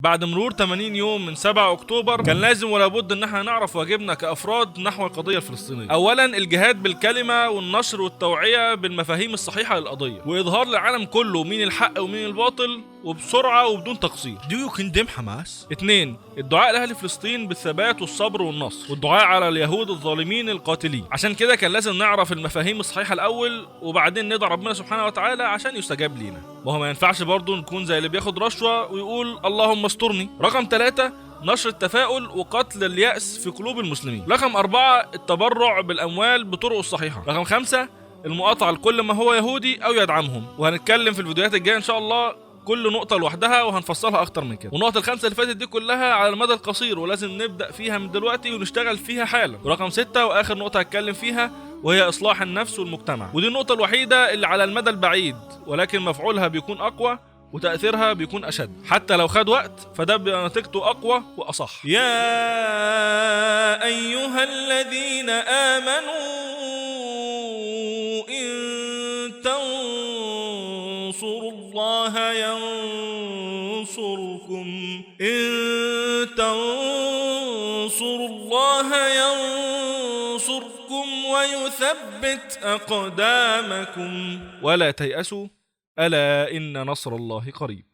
بعد مرور 80 يوم من 7 أكتوبر كان لازم ولا بد ان احنا نعرف واجبنا كأفراد نحو القضية الفلسطينية. أولا الجهاد بالكلمة والنشر والتوعية بالمفاهيم الصحيحة للقضية، وإظهار للعالم كله مين الحق ومين الباطل وبسرعة وبدون تقصير. Do you condemn Hamas? 2 الدعاء لأهل فلسطين بالثبات والصبر والنصر، والدعاء على اليهود الظالمين القاتلين. عشان كده كان لازم نعرف المفاهيم الصحيحة الأول وبعدين ندعي ربنا سبحانه وتعالى عشان يستجاب لينا. وهو ما ينفعش برضه نكون زي اللي بياخد رشوة ويقول اللهم استرني. رقم 3 نشر التفاؤل وقتل اليأس في قلوب المسلمين. رقم 4 التبرع بالأموال بطرق الصحيحة. رقم 5 المقاطعة لكل ما هو يهودي أو يدعمهم، وهنتكلم في الفيديوهات الجاية إن شاء الله كل نقطة لوحدها وهنفصلها أكتر من كده. والنقطة ال5 اللي فاتت دي كلها على المدى القصير ولازم نبدأ فيها من دلوقتي ونشتغل فيها حالا. ورقم 6 وآخر نقطة هتكلم فيها وهي إصلاح النفس والمجتمع، ودي النقطة الوحيدة اللي على المدى البعيد ولكن مفعولها بيكون أقوى وتأثيرها بيكون أشد. حتى لو خد وقت فده بيبقى نتيجته أقوى وأصح. يا أيها الذين آمنوا إن تنصروا الله ينصركم ويثبت أقدامكم ولا تيأسوا ألا إن نصر الله قريب.